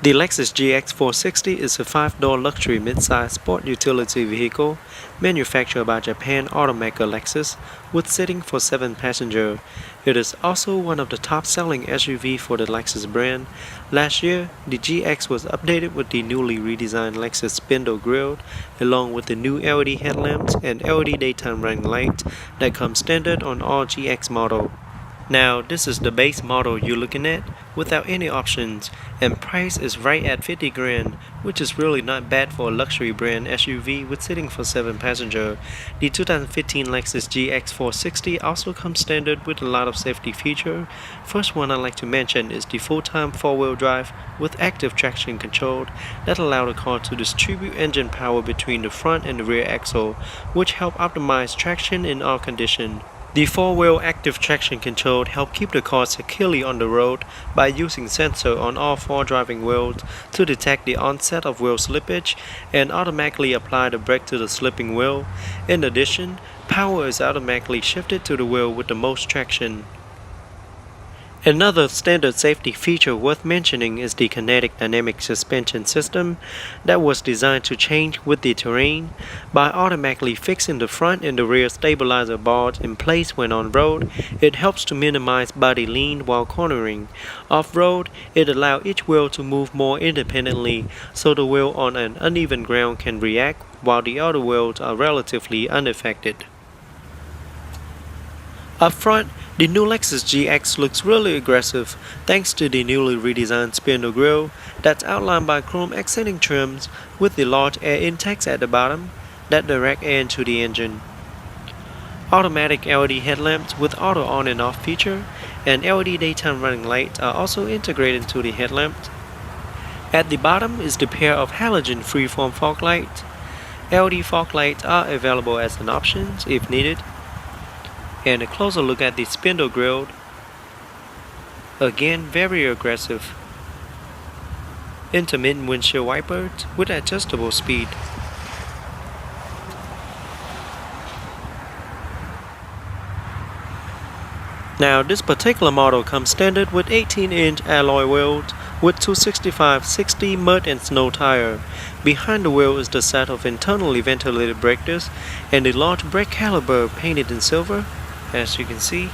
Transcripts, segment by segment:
The Lexus GX 460 is a 5-door luxury midsize sport utility vehicle manufactured by Japan automaker Lexus with seating for 7 passengers. It is also one of the top-selling SUV for the Lexus brand. Last year, the GX was updated with the newly redesigned Lexus spindle grille, along with the new LED headlamps and LED daytime running lights that come standard on all GX models. Now, this is the base model you're looking at without any options, and price is right at 50 grand, which is really not bad for a luxury brand SUV with seating for 7 passengers. The 2015 Lexus GX 460 also comes standard with a lot of safety features. First one I'd like to mention is the full-time 4-wheel drive with active traction control that allow the car to distribute engine power between the front and the rear axle, which help optimize traction in all conditions. The 4-wheel active traction control help keep the car securely on the road by using sensor on all 4 driving wheels to detect the onset of wheel slippage and automatically apply the brake to the slipping wheel. In addition, power is automatically shifted to the wheel with the most traction. Another standard safety feature worth mentioning is the kinetic dynamic suspension system that was designed to change with the terrain by automatically fixing the front and the rear stabilizer bars in place when on road. It helps to minimize body lean while cornering. Off-road, it allows each wheel to move more independently so the wheel on an uneven ground can react while the other wheels are relatively unaffected. Up front, the new Lexus GX looks really aggressive thanks to the newly redesigned spindle grille that's outlined by chrome accenting trims with the large air intakes at the bottom that direct air into the engine. Automatic LED headlamps with auto on and off feature and LED daytime running lights are also integrated into the headlamps. At the bottom is the pair of halogen freeform fog lights. LED fog lights are available as an option if needed. And a closer look at the spindle grille. Again, very aggressive. Intermittent windshield wipers with adjustable speed. Now, this particular model comes standard with 18-inch alloy wheels with 265/60 mud and snow tire. Behind the wheel is the set of internally ventilated brake discs and the large brake caliper painted in silver, as you can see.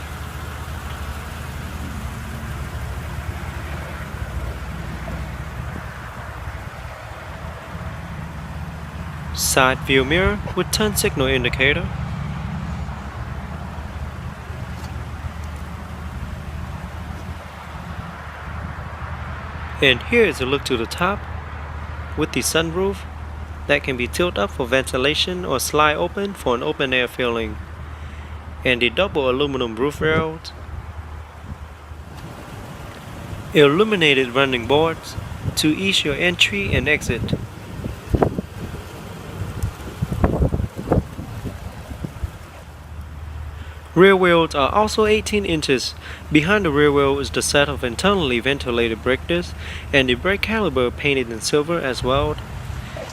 Side view mirror with turn signal indicator. And here is a look to the top with the sunroof that can be tilted up for ventilation or slide open for an open air feeling. And the double aluminum roof rails, illuminated running boards to ease your entry and exit. Rear wheels are also 18 inches. Behind the rear wheel is the set of internally ventilated brake discs and the brake caliper painted in silver as well.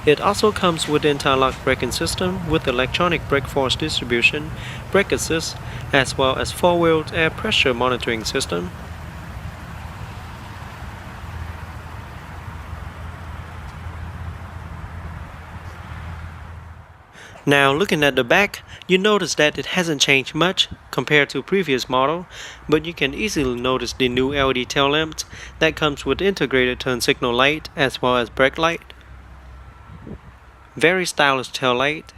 It also comes with anti-lock braking system with electronic brake force distribution, brake assist, as well as 4-wheel air pressure monitoring system. Now, looking at the back, you notice that it hasn't changed much compared to previous model, but you can easily notice the new LED tail lamps that comes with integrated turn signal light as well as brake light. Very stylish tail light.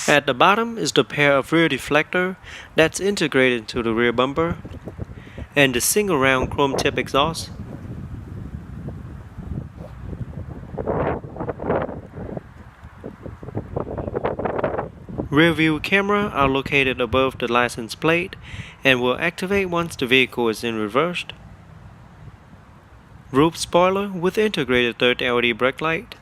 At the bottom is the pair of rear deflector that's integrated into the rear bumper and the single round chrome tip exhaust. Rear view camera are located above the license plate and will activate once the vehicle is in reverse. Roof spoiler with integrated third LED brake light.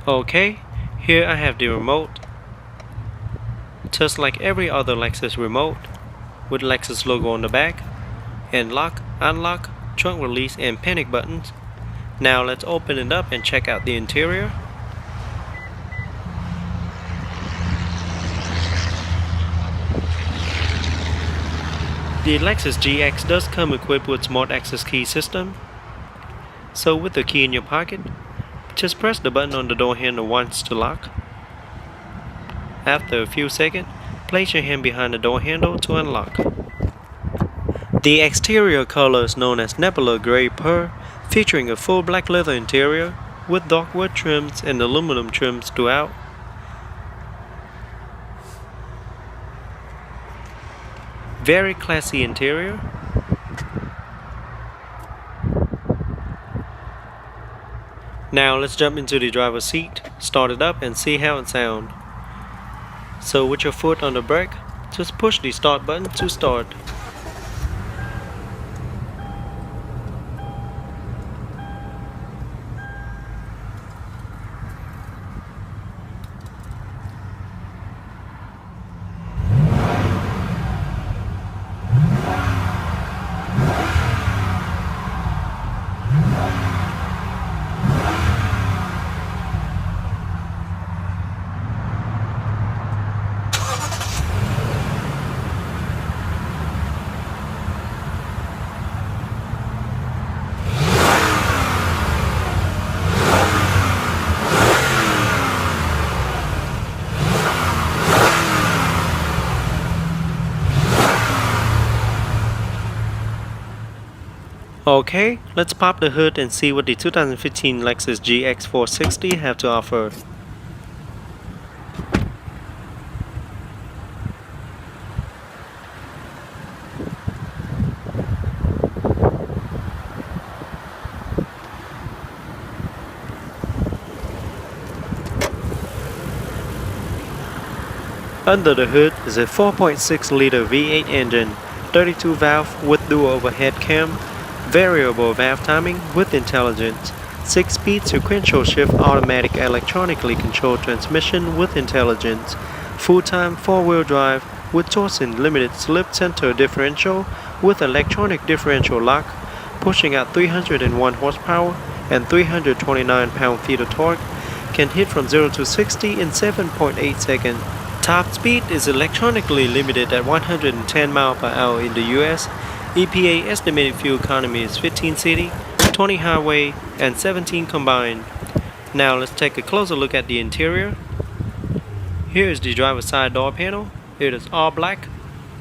Okay, here I have the remote. Just like every other Lexus remote, with Lexus logo on the back, and lock, unlock, trunk release and panic buttons. Now let's open it up and check out the interior. The Lexus GX does come equipped with Smart Access Key system. So with the key in your pocket, just press the button on the door handle once to lock. After a few seconds, place your hand behind the door handle to unlock. The exterior color is known as Nebula Gray Pearl, featuring a full black leather interior with dark wood trims and aluminum trims throughout. Very classy interior. Now let's jump into the driver's seat, start it up and see how it sounds. So with your foot on the brake, just push the start button to start. Okay, let's pop the hood and see what the 2015 Lexus GX 460 have to offer. Under the hood is a 4.6-liter V8 engine, 32 valve with dual overhead cam, variable valve timing with intelligence, 6-speed sequential shift automatic electronically controlled transmission with intelligence, full-time 4-wheel drive with Torsen limited slip center differential with electronic differential lock, pushing out 301 horsepower and 329 pound-feet of torque, can hit from 0 to 60 in 7.8 seconds. Top speed is electronically limited at 110 mph in the US. EPA estimated fuel economy is 15 city, 20 highway, and 17 combined. Now let's take a closer look at the interior. Here is the driver's side door panel. It is all black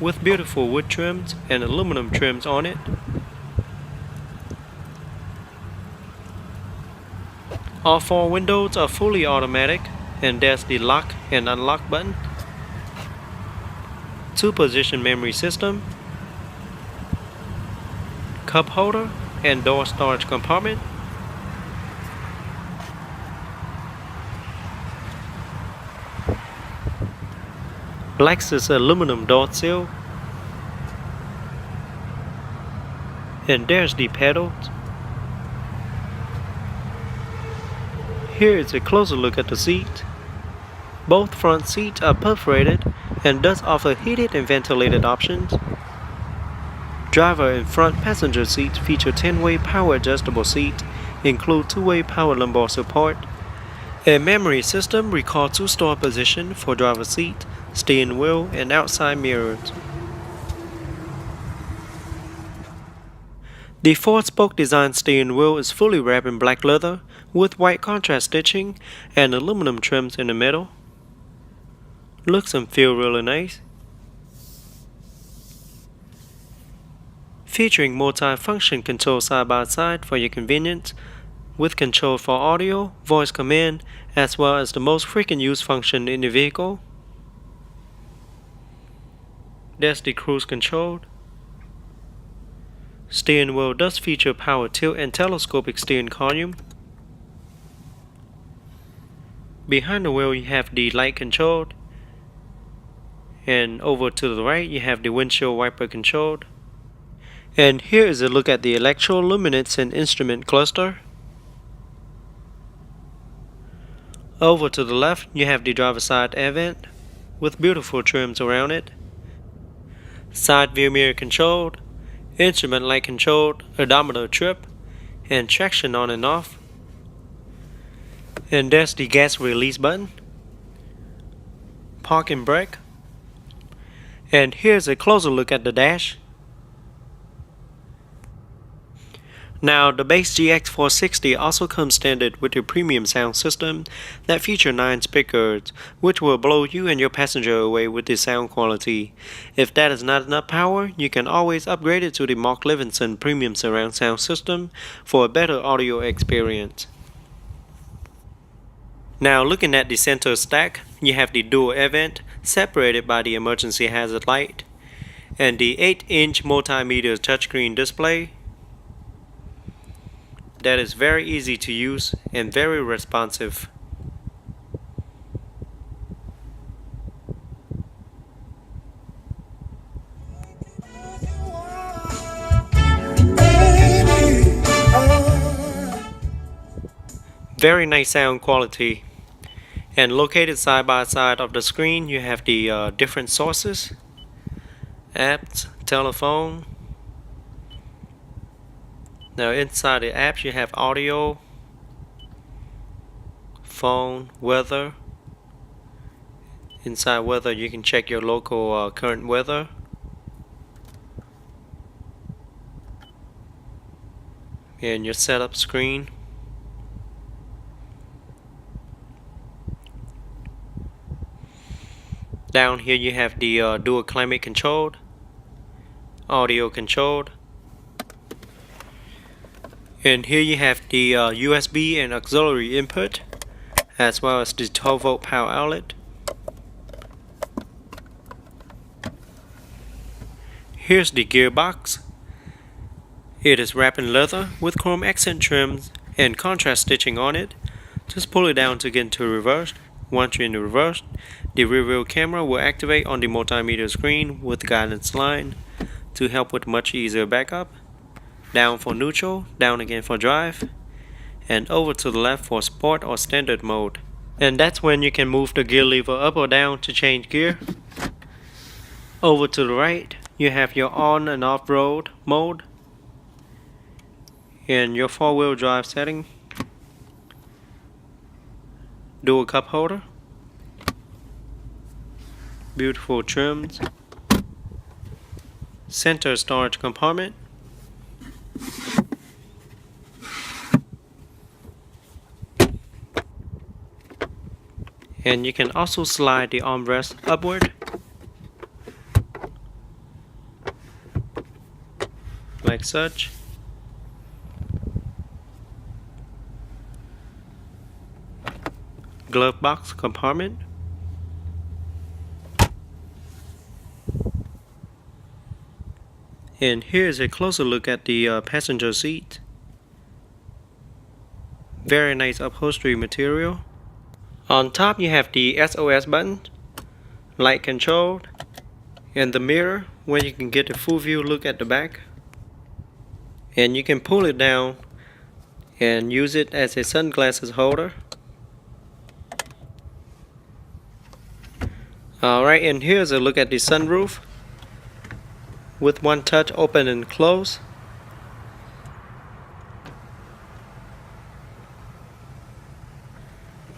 with beautiful wood trims and aluminum trims on it. All 4 windows are fully automatic, and there's the lock and unlock button. 2-position memory system, cup holder and door storage compartment. Lexus aluminum door sill. And there's the pedals. Here is a closer look at the seat. Both front seats are perforated and does offer heated and ventilated options. Driver and front passenger seats feature 10-way power adjustable seat, include 2-way power lumbar support. A memory system recall to store position for driver seat, steering wheel, and outside mirrors. The 4-spoke design steering wheel is fully wrapped in black leather with white contrast stitching and aluminum trims in the middle. Looks and feel really nice. Featuring multi-function control side by side for your convenience, with control for audio, voice command, as well as the most frequent used function in the vehicle. There's the cruise control. Steering wheel does feature power tilt and telescopic steering column. Behind the wheel you have the light control, and over to the right you have the windshield wiper control. And here is a look at the electroluminescence and instrument cluster. Over to the left you have the driver's side air vent with beautiful trims around it. Side view mirror controlled, instrument light controlled, odometer trip, and traction on and off. And there's the gas release button, park and brake. And here's a closer look at the dash. Now, the base GX460 also comes standard with a premium sound system that features 9 speakers, which will blow you and your passenger away with the sound quality. If that is not enough power, you can always upgrade it to the Mark Levinson premium surround sound system for a better audio experience. Now, looking at the center stack, you have the dual air vent separated by the emergency hazard light, and the 8-inch multimedia touchscreen display that is very easy to use and very responsive. Very nice sound quality. And located side by side of the screen, you have the different sources, apps, telephone. Now inside the apps you have audio, phone, weather. Inside weather you can check your local current weather. And your setup screen. Down here you have the dual climate controlled, audio controlled. And here you have the USB and auxiliary input, as well as the 12-volt power outlet. Here's the gearbox. It is wrapped in leather with chrome accent trims and contrast stitching on it. Just pull it down to get into reverse. Once you're in the reverse, the rear view camera will activate on the multimedia screen with guidance line to help with much easier backup. Down for neutral, down again for drive, and over to the left for sport or standard mode. And that's when you can move the gear lever up or down to change gear. Over to the right, you have your on and off road mode and your 4-wheel drive setting. Dual cup holder, beautiful trims, center storage compartment, and you can also slide the armrest upward like such. Glove box compartment, and here's a closer look at the passenger seat. Very nice upholstery material. On top you have the SOS button, light control, and the mirror where you can get a full view look at the back. And you can pull it down and use it as a sunglasses holder. Alright, and here's a look at the sunroof with one touch open and close.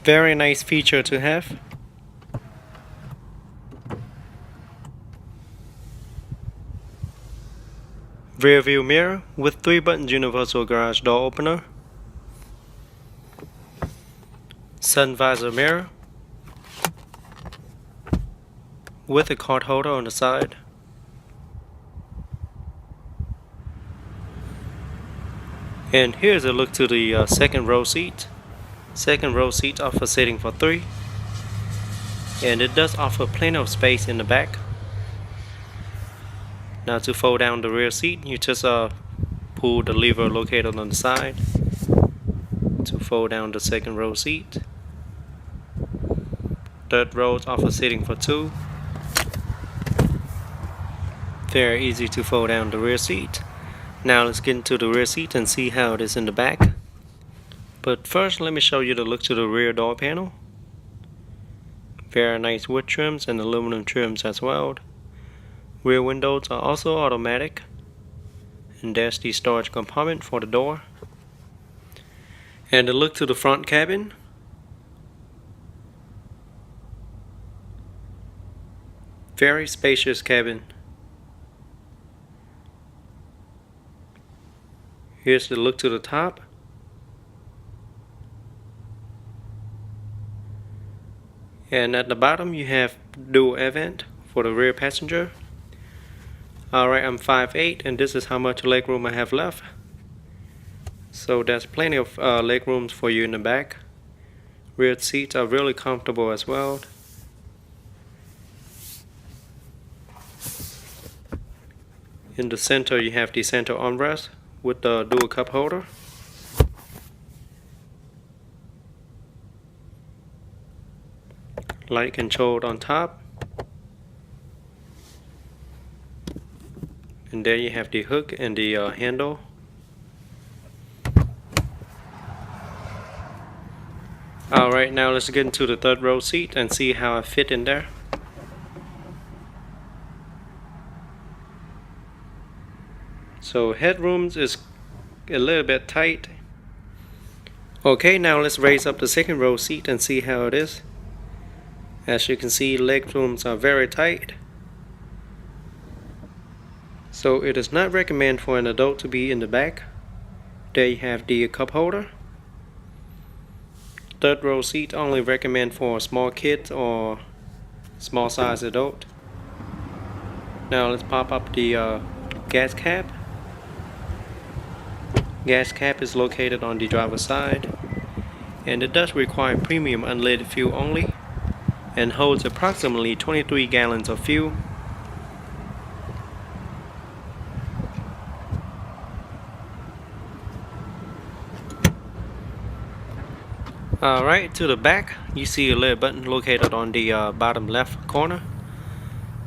Very nice feature to have. Rear view mirror with 3 buttons universal garage door opener. Sun visor mirror with a card holder on the side. And here's a look to the second row seat. Second row seat offers seating for 3, and it does offer plenty of space in the back. Now to fold down the rear seat, you just pull the lever located on the side to fold down the second row seat. Third row offers seating for 2. Very easy to fold down the rear seat. Now let's get into the rear seat and see how it is in the back. But first let me show you the look to the rear door panel. Very nice wood trims and aluminum trims as well. Rear windows are also automatic. And there's the storage compartment for the door. And the look to the front cabin. Very spacious cabin. Here's the look to the top. And at the bottom you have dual air vent for the rear passenger. Alright, I'm 5'8" and this is how much legroom I have left. So there's plenty of leg rooms for you in the back. Rear seats are really comfortable as well. In the center you have the center armrest with the dual cup holder. Light controlled on top. And there you have the hook and the handle. Alright, now let's get into the third row seat and see how I fit in there. So headrooms is a little bit tight. Okay, now let's raise up the second row seat and see how it is. As you can see, leg rooms are very tight. So it is not recommended for an adult to be in the back. There you have the cup holder. Third row seat only recommend for small kids or small size adult. Now let's pop up the gas cap. Gas cap is located on the driver's side, and it does require premium unleaded fuel only and holds approximately 23 gallons of fuel. Alright, to the back you see a little button located on the bottom left corner.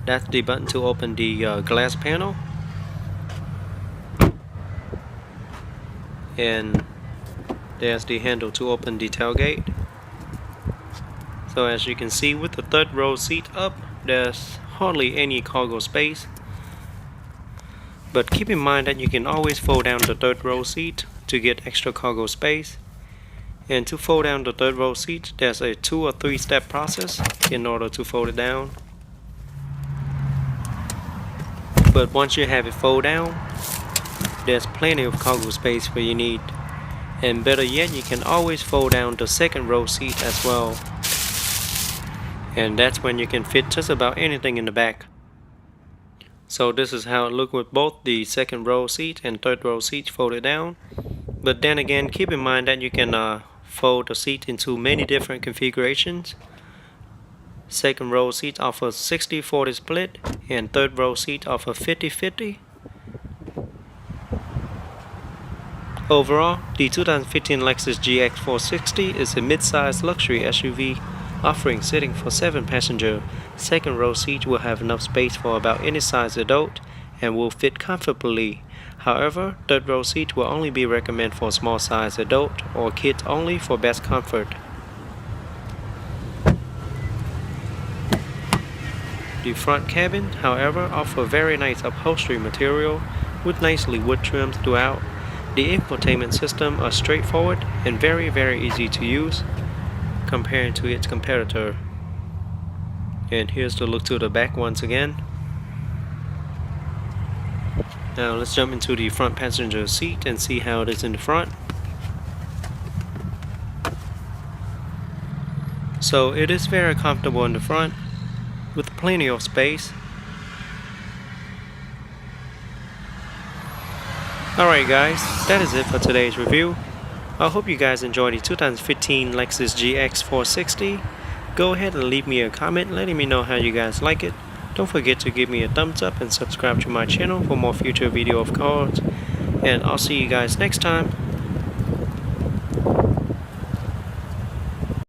That's the button to open the glass panel. And there's the handle to open the tailgate. So as you can see, with the third row seat up, there's hardly any cargo space. But keep in mind that you can always fold down the third row seat to get extra cargo space. And to fold down the third row seat, there's a 2 or 3 step process in order to fold it down. But once you have it fold down, there's plenty of cargo space for your need. And better yet, you can always fold down the second row seat as well. And that's when you can fit just about anything in the back. So this is how it looks with both the second row seat and third row seats folded down. But then again, keep in mind that you can fold the seat into many different configurations. Second row seat offers 60-40 split, and third row seat offers 50-50. Overall, the 2015 Lexus GX 460 is a mid-size luxury SUV offering seating for 7 passengers. Second row seat will have enough space for about any size adult and will fit comfortably. However, third row seat will only be recommended for small size adult or kids only for best comfort. The front cabin, however, offers very nice upholstery material with nicely wood trims throughout. The infotainment system are straightforward and very easy to use compared to its competitor. And here's the look to the back once again. Now let's jump into the front passenger seat and see how it is in the front. So it is very comfortable in the front with plenty of space. Alright guys, that is it for today's review. I hope you guys enjoyed the 2015 Lexus GX 460. Go ahead and leave me a comment letting me know how you guys like it. Don't forget to give me a thumbs up and subscribe to my channel for more future video of cars. And I'll see you guys next time.